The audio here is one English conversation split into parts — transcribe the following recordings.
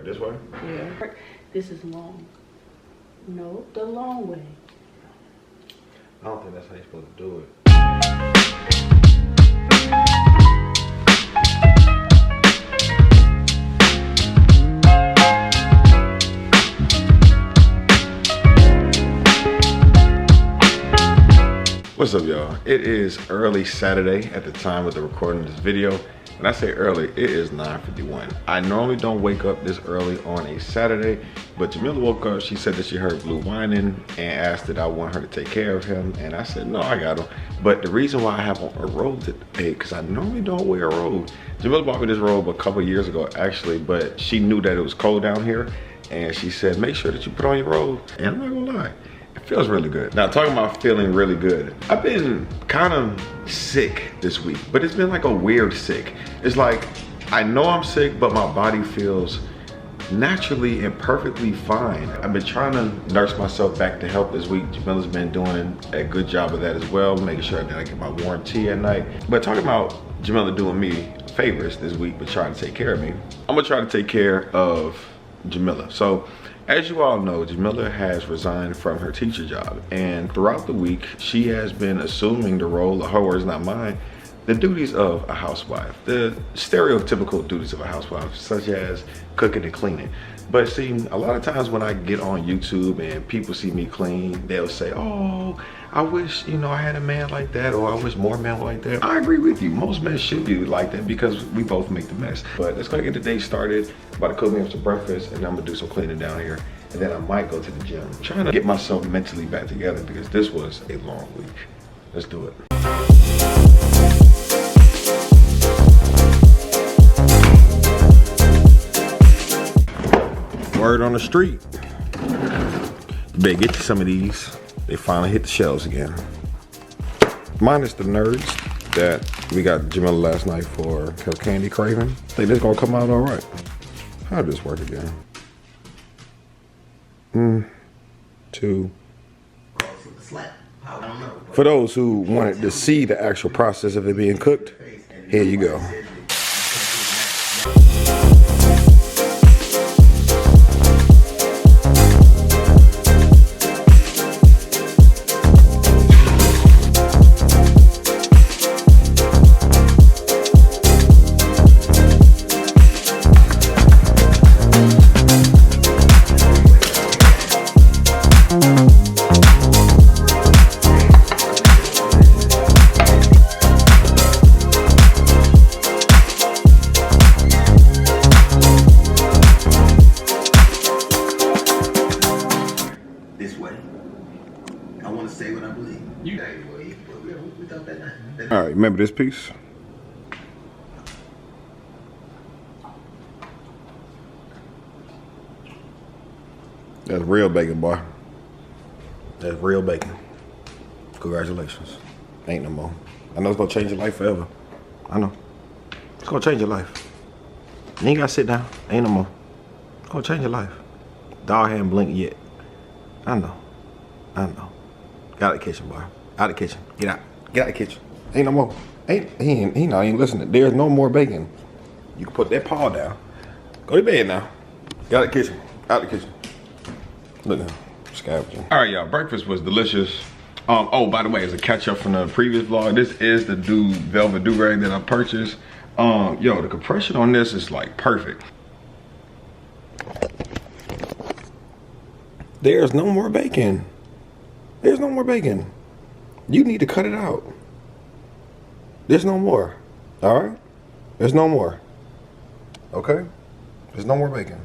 Right, this way? Yeah. This is long. No, the long way. I don't think that's how you're supposed to do it. What's up, y'all? It is early Saturday at the time of the recording of this video. When I say early, it is 9:51. I normally don't wake up this early on a Saturday, but Jamila woke up. She said that she heard Blue whining and asked that I want her to take care of him. And I said, no, I got him. But the reason why I have on a robe today, because I normally don't wear a robe. Jamila bought me this robe a couple years ago, actually, but she knew that it was cold down here. And she said, make sure that you put on your robe. And I'm not gonna lie, it feels really good. Now, talking about feeling really good, I've been kind of sick this week, but it's been like a weird sick. It's like, I know I'm sick, but my body feels naturally and perfectly fine. I've been trying to nurse myself back to health this week. Jamila's been doing a good job of that as well, making sure that I get my warm tea at night. But talking about Jamila doing me favors this week, but trying to take care of me, I'm gonna try to take care of Jamila. So, as you all know, Jamila has resigned from her teacher job, and throughout the week, she has been assuming the role of her words, not mine, the duties of a housewife, the stereotypical duties of a housewife, such as cooking and cleaning. But see, a lot of times when I get on YouTube and people see me clean, they'll say, oh, I wish, you know, I had a man like that, or I wish more men were like that. I agree with you. Most men should be like that because we both make the mess. But let's go get the day started. About to cook me up some breakfast, and I'm gonna do some cleaning down here. And then I might go to the gym. I'm trying to get myself mentally back together because this was a long week. Let's do it. Word on the street. You better get you some of these. They finally hit the shelves again. Minus the nerds that we got Jamila last night for her candy craving. I think this gonna come out all right. How did this work again? 2. For those who wanted to see the actual process of it being cooked, here you go. All right, remember this piece? That's real bacon, boy. That's real bacon. Congratulations. Ain't no more. I know it's gonna change your life forever. I know. It's gonna change your life. You ain't gotta sit down. Ain't no more. It's gonna change your life. Dog hadn't blinked yet. I know. I know. Get out of the kitchen, boy. Out of the kitchen. Get out. Get out of the kitchen. Ain't no more. He not even listening. There's no more bacon. You can put that paw down. Go to bed now. Get out of the kitchen. Out of the kitchen. Look now. Scavenging. All right, y'all. Breakfast was delicious. Oh, by the way, as a catch up from the previous vlog, this is the velvet do-rag that I purchased. Yo, the compression on this is like perfect. There's no more bacon. There's no more bacon. You need to cut it out. There's no more. All right? There's no more. Okay? There's no more bacon.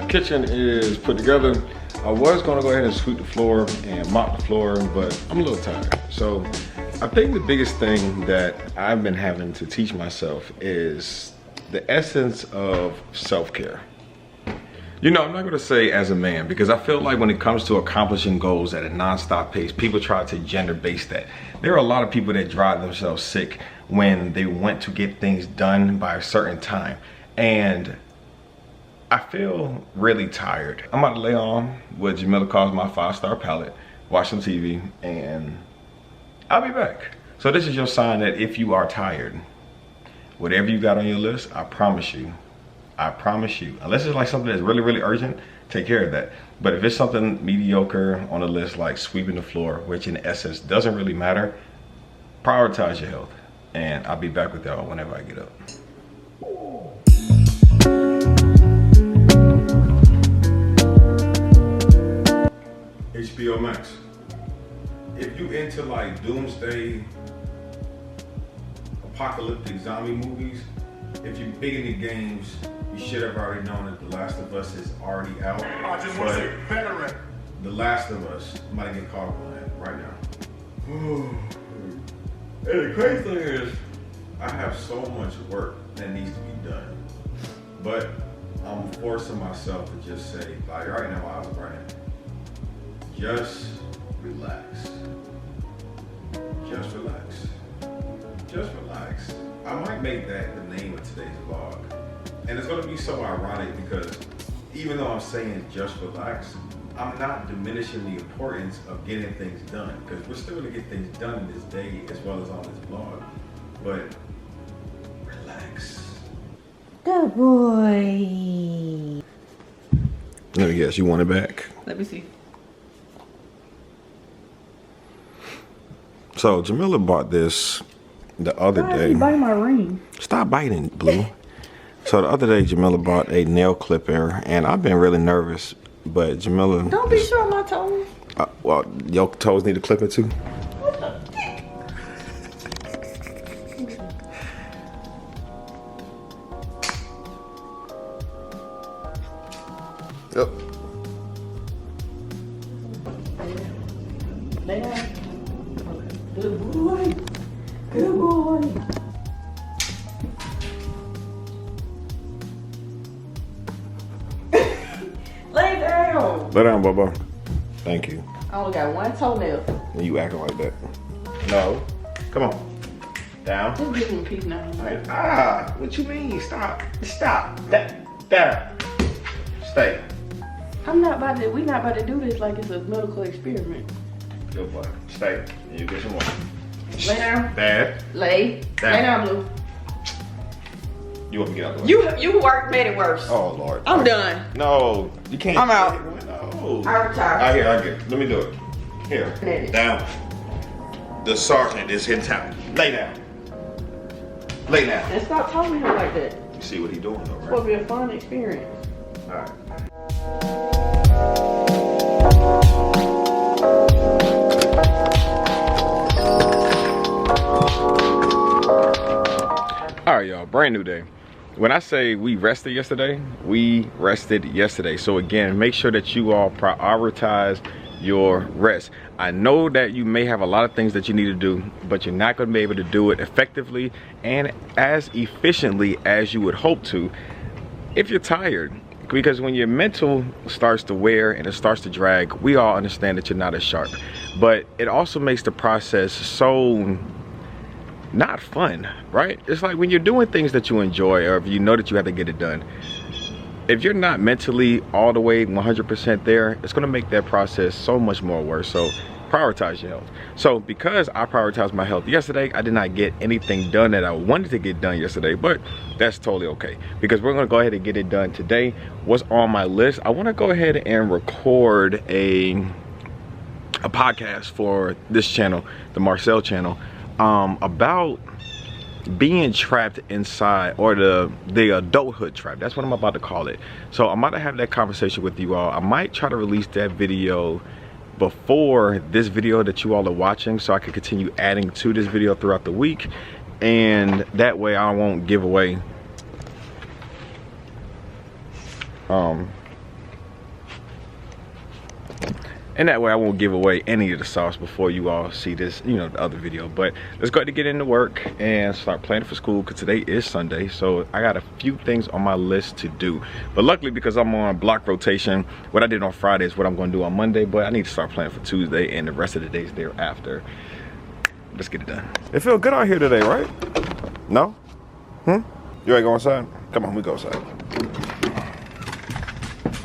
Kitchen is put together. I was gonna go ahead and sweep the floor and mop the floor, but I'm a little tired. So I think the biggest thing that I've been having to teach myself is the essence of self-care. You know, I'm not gonna say as a man, because I feel like when it comes to accomplishing goals at a non-stop pace, people try to gender base that. There are a lot of people that drive themselves sick when they want to get things done by a certain time. And I feel really tired. I'm about to lay on what Jamila calls my 5-star palette, watch some TV, and I'll be back. So this is your sign that if you are tired, whatever you got on your list, I promise you, unless it's like something that's really, really urgent, take care of that. But if it's something mediocre on the list, like sweeping the floor, which in essence doesn't really matter, prioritize your health. And I'll be back with y'all whenever I get up. HBO Max. If you into like doomsday, apocalyptic zombie movies, if you're big into games, you should have already known that The Last of Us is already out. I just want to say veteran. The Last of Us, I'm about to get caught up on that right now. And the crazy thing is, I have so much work that needs to be done. But I'm forcing myself to just say, like right now, I was running. Just relax. Just relax. Just relax. I might make that the name of today's vlog. And it's gonna be so ironic because even though I'm saying just relax, I'm not diminishing the importance of getting things done, because we're still gonna get things done in this day as well as on this vlog. But relax. Good boy. Let me guess, you want it back? Let me see. So Jamila bought this the other Why is day. he biting my ring? Stop biting, Blue. So the other day, Jamila bought a nail clipper, and I've been really nervous, but Jamila... Don't be sure my toes. Well, your toes need a clipper too? What the heck? Yep. Lay down. Good boy. Good boy. Lay down. Lay down, Bubba. Thank you. I only got one toenail. And you acting like that. No. Come on. Down. Just give me a piece now. Ah, what you mean? Stop. Stop. Down. Stay. I'm not about to, we not about to do this like it's a medical experiment. Good boy. Stay. And you get some more. Lay down. Dad. Lay. Down. Lay down, Blue. You want me to get out the way? You made it worse. Oh, Lord. I'm done. No. You can't. I'm out. No. I retire. I get it. Let me do it. Here. Down. The sergeant is in town. Lay down. Lay down. And stop talking to him like that. You see what he doing though, It's right? supposed to be a fun experience. Alright. Alright, y'all, brand new day. When I say we rested yesterday, we rested yesterday. So again, make sure that you all prioritize your rest. I know that you may have a lot of things that you need to do, but you're not going to be able to do it effectively and as efficiently as you would hope to if you're tired. Because when your mental starts to wear and it starts to drag, we all understand that you're not as sharp. But it also makes the process so not fun, right? It's like when you're doing things that you enjoy, or if you know that you have to get it done, if you're not mentally all the way 100% there, it's gonna make that process so much more worse. So prioritize your health. So because I prioritized my health yesterday, I did not get anything done that I wanted to get done yesterday, but that's totally okay, because we're gonna go ahead and get it done today. What's on my list? I wanna go ahead and record a podcast for this channel, the Marcel channel, about being trapped inside, or the adulthood trap. That's what I'm about to call it. So I'm about to have that conversation with you all. I might try to release that video before this video that you all are watching, so I can continue adding to this video throughout the week, and that way I won't give away And that way I won't give away any of the sauce before you all see this, you know, the other video. But let's go ahead and get into work and start planning for school, because today is Sunday. So I got a few things on my list to do. But luckily, because I'm on block rotation, what I did on Friday is what I'm going to do on Monday. But I need to start planning for Tuesday and the rest of the days thereafter. Let's get it done. It feels good out here today, right? No? You ready to go inside? Come on, we go inside.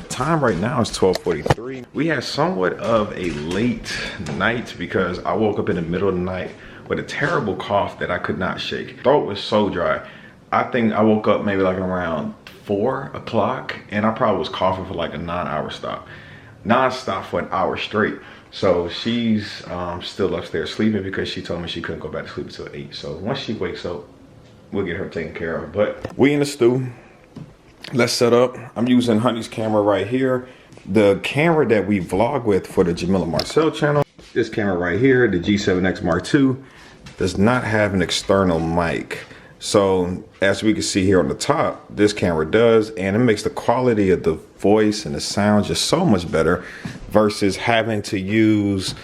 Time right now is 12:43. We had somewhat of a late night because I woke up in the middle of the night with a terrible cough that I could not shake. Throat was so dry. I think I woke up maybe like around 4 o'clock, and I probably was coughing for like a 9-hour stop. Non-stop for an hour straight. So she's still upstairs sleeping because she told me she couldn't go back to sleep until 8. So once she wakes up, we'll get her taken care of. But we in the stew. Let's set up. I'm using Honey's camera right here. The camera that we vlog with for the Jamila Marcel channel. This camera right here, the G7X Mark II, does not have an external mic. So as we can see here on the top, this camera does, and it makes the quality of the voice and the sound just so much better versus having to use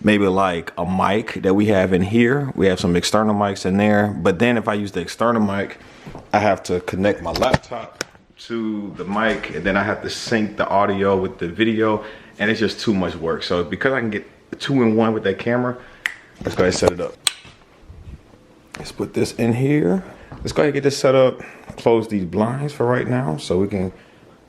maybe like a mic that we have in here. We have some external mics in there, but then if I use the external mic, I have to connect my laptop to the mic, and then I have to sync the audio with the video, and it's just too much work. So because I can get 2-in-1 with that camera, let's go ahead and set it up. Let's put this in here. Let's go ahead and get this set up. Close these blinds for right now so we can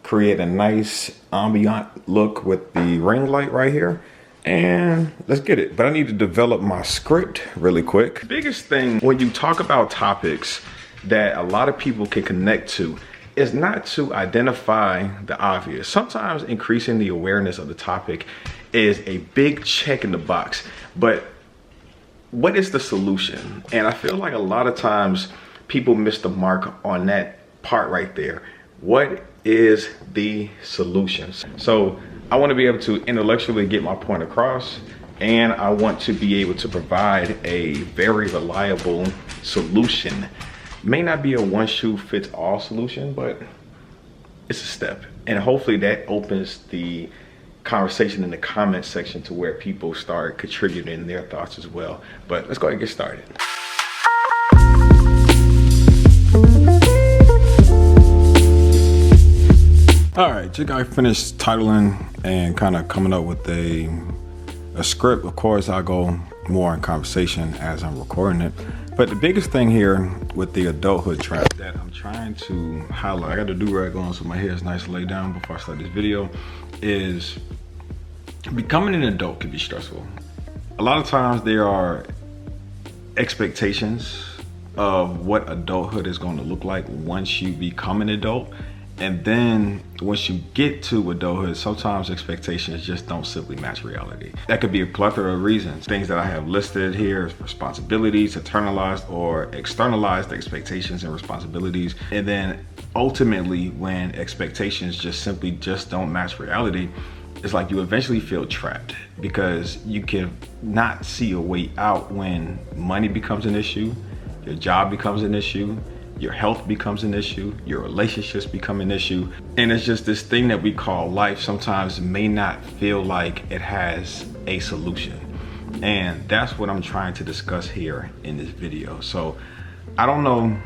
create a nice ambient look with the ring light right here. And let's get it. But I need to develop my script really quick. The biggest thing when you talk about topics that a lot of people can connect to is not to identify the obvious. Sometimes increasing the awareness of the topic is a big check in the box, but what is the solution? And I feel like a lot of times people miss the mark on that part right there. What is the solution? So I want to be able to intellectually get my point across, and I want to be able to provide a very reliable solution. May not be a one-shoe-fits-all solution, but it's a step. And hopefully that opens the conversation in the comment section to where people start contributing their thoughts as well. But let's go ahead and get started. All right, just got finished titling and kind of coming up with a script. Of course, I'll go more in conversation as I'm recording it. But the biggest thing here with the adulthood trap that I'm trying to highlight, I got the do-rag on so my hair is nice to lay down before I start this video, is becoming an adult can be stressful. A lot of times there are expectations of what adulthood is going to look like once you become an adult. And then once you get to adulthood, sometimes expectations just don't simply match reality. That could be a plethora of reasons. Things that I have listed here, responsibilities, internalized or externalized expectations and responsibilities. And then ultimately when expectations just simply don't match reality, it's like you eventually feel trapped because you can not see a way out when money becomes an issue, your job becomes an issue, your health becomes an issue, your relationships become an issue. And it's just this thing that we call life sometimes may not feel like it has a solution. And that's what I'm trying to discuss here in this video. So I don't know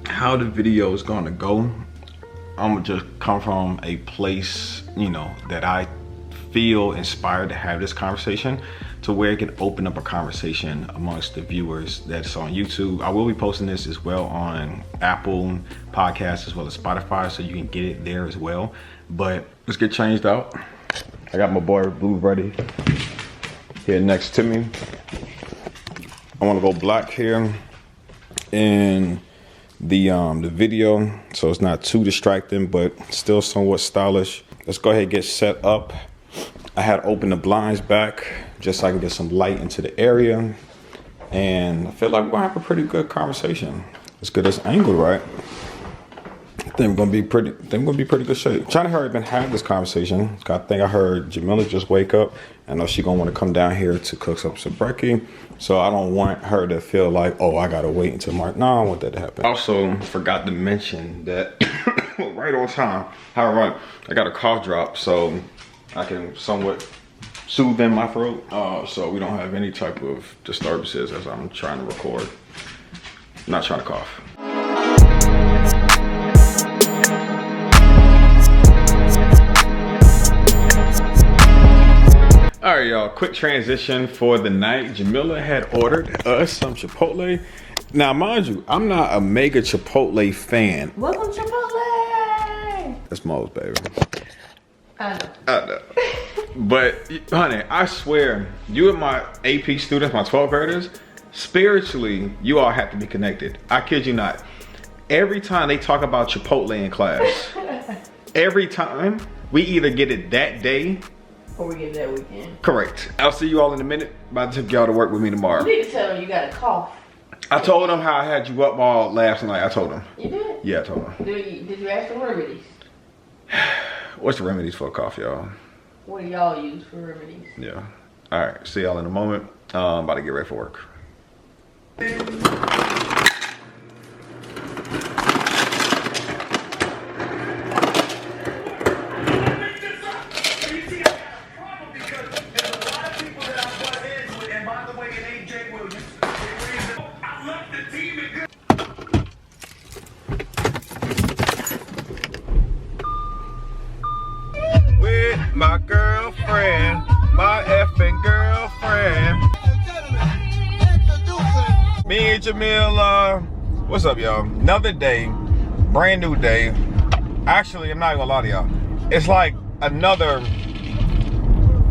how the video is gonna go. I'm gonna just come from a place, you know, that I feel inspired to have this conversation to where it can open up a conversation amongst the viewers that's on YouTube. I will be posting this as well on Apple Podcasts as well as Spotify, so you can get it there as well. But let's get changed out. I got my boy Blue ready here next to me. I wanna go black here in the video so it's not too distracting but still somewhat stylish. Let's go ahead and get set up. I had opened the blinds back just so I can get some light into the area, and I feel like we're gonna have a pretty good conversation. Let's get this angle right. I think we're gonna be pretty good shape. I'm trying to hurry up and have this conversation. I think I heard Jamila just wake up. I know she's gonna want to come down here to cook up some brekkie, so I don't want her to feel like, oh, I gotta wait until March. No, I don't want that to happen. Also forgot to mention that right on time. However, I got a cough drop, so I can somewhat soothing my throat, so we don't have any type of disturbances as I'm trying to record. I'm not trying to cough. All right, y'all, quick transition for the night. Jamila had ordered us some Chipotle. Now, mind you, I'm not a mega Chipotle fan. Welcome Chipotle! That's Mo's baby. I know. But, honey, I swear, you and my AP students, my 12th graders, spiritually, you all have to be connected. I kid you not. Every time they talk about Chipotle in class, every time, we either get it that day or we get that weekend. Correct. I'll see you all in a minute. About to take y'all to work with me tomorrow. You need to tell them you got a cough. I told them how I had you up all last night. I told them. You did? Yeah, I told them. Did you ask for remedies? What's the remedies for a cough, y'all? What do y'all use for remedies? Yeah. All right. See y'all in a moment. About to get ready for work. My girlfriend, my effing girlfriend. Me and Jamil, what's up, y'all? Another day, brand new day. Actually, I'm not even gonna lie to y'all. It's like another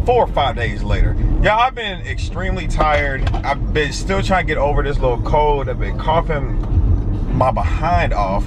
4 or 5 days later. Yeah, I've been extremely tired. I've been still trying to get over this little cold. I've been coughing my behind off,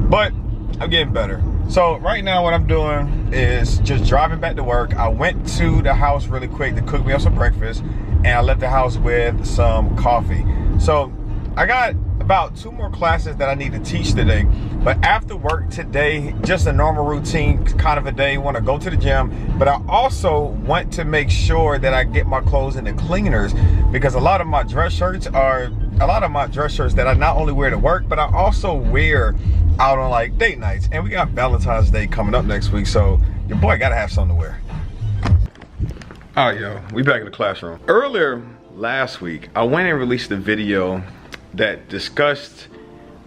but I'm getting better. So right now what I'm doing is just driving back to work. I went to the house really quick to cook me up some breakfast, and I left the house with some coffee. So I got about 2 more classes that I need to teach today. But after work today, just a normal routine kind of a day. Want to go to the gym, but I also want to make sure that I get my clothes in the cleaners, because a lot of my dress shirts that I not only wear to work, but I also wear out on like date nights. And we got Valentine's Day coming up next week, so your boy gotta have something to wear. All right, yo, we back in the classroom. Earlier last week, I went and released a video that discussed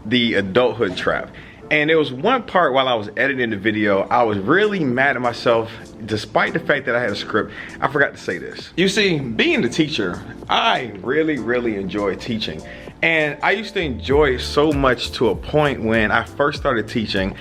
the adulthood trap. And there was one part while I was editing the video, I was really mad at myself, despite the fact that I had a script. I forgot to say this. You see, being the teacher, I really enjoy teaching. And I used to enjoy it so much to a point when I first started teaching,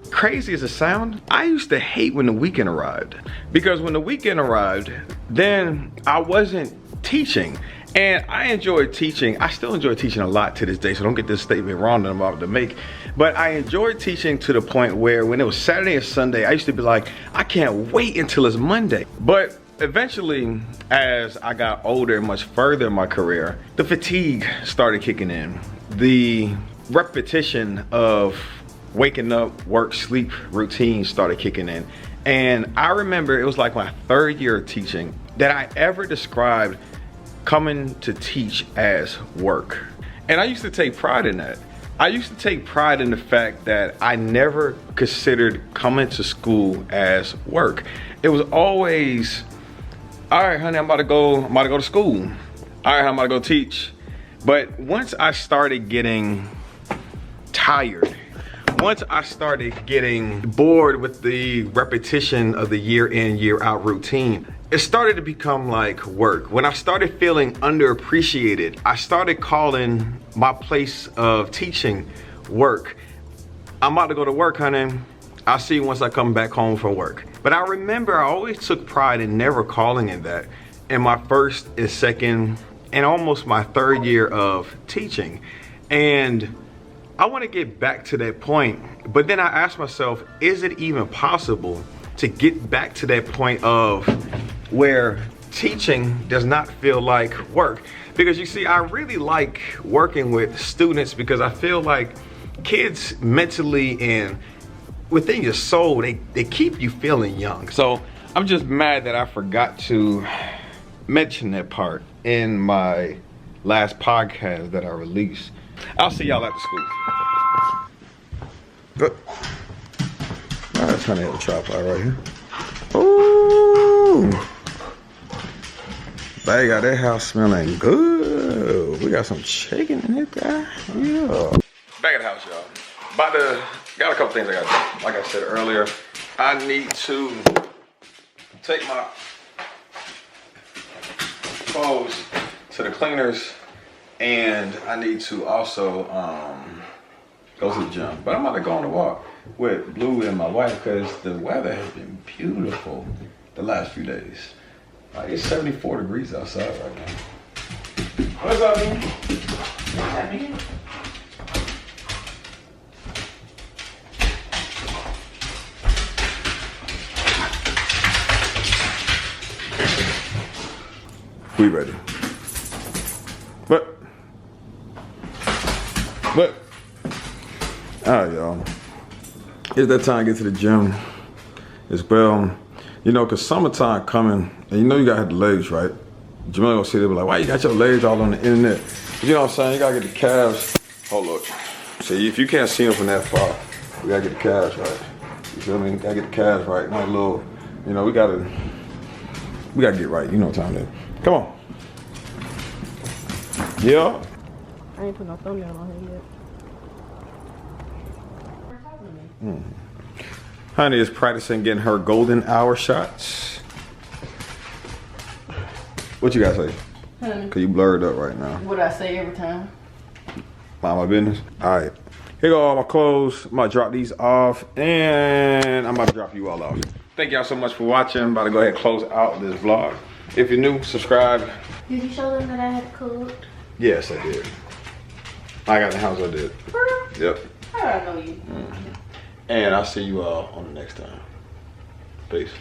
crazy as it sounds, I used to hate when the weekend arrived. Because when the weekend arrived, then I wasn't teaching. And I enjoyed teaching. I still enjoy teaching a lot to this day, so don't get this statement wrong that I'm about to make. But I enjoyed teaching to the point where when it was Saturday or Sunday, I used to be like, I can't wait until it's Monday. But eventually, as I got older and much further in my career, the fatigue started kicking in. The repetition of waking up, work, sleep routine started kicking in. And I remember it was like my 3rd year of teaching that I ever described coming to teach as work. And I used to take pride in that. I used to take pride in the fact that I never considered coming to school as work. It was always, all right, honey, I'm about to go to school. All right, I'm about to go teach. But once I started getting tired, once I started getting bored with the repetition of the year in, year out routine, it started to become like work. When I started feeling underappreciated, I started calling my place of teaching work. I'm about to go to work, honey. I'll see you once I come back home from work. But I remember I always took pride in never calling it that in my 1st and 2nd and almost my 3rd year of teaching. And I want to get back to that point, but then I asked myself, is it even possible to get back to that point of where teaching does not feel like work? Because you see, I really like working with students because I feel like kids mentally and within your soul, they keep you feeling young. So I'm just mad that I forgot to mention that part in my last podcast that I released. I'll see y'all after school. Good. All right, trying to hit the tripod right here. Ooh. They got that house smelling good. We got some chicken in it, guy. Yeah. Back at the house, y'all. Got a couple things I got to do. Like I said earlier, I need to take my clothes to the cleaners, and I need to also go to the gym. But I'm about to go on a walk with Blue and my wife because the weather has been beautiful the last few days. Like it's 74 degrees outside right now. What's up, man? What's happening? We ready. But all right, y'all. It's that time to get to the gym as well. You know, cause summertime coming, and you know you gotta have the legs, right? Jamel gonna sit there and be like, why you got your legs all on the internet? But you know what I'm saying? You gotta get the calves. Hold up. See, if you can't see them from that far, we gotta get the calves right. You feel me? Gotta get the calves right. Not a little, you know, we gotta get right. You know what time it is. Come on. Yeah. I ain't put no thumbnail on here yet. Honey is practicing getting her golden hour shots. What you gotta say? Honey. Cause you blurred up right now. What I say every time. Mind my business. All right. Here go all my clothes. I'm about to drop these off, and I'm about to drop you all off. Thank y'all so much for watching. I'm about to go ahead and close out this vlog. If you're new, subscribe. Did you show them that I had cooked? Yes, I did. I got in the house, I did. Yep. How do I know you? And I'll see you all on the next time. Peace.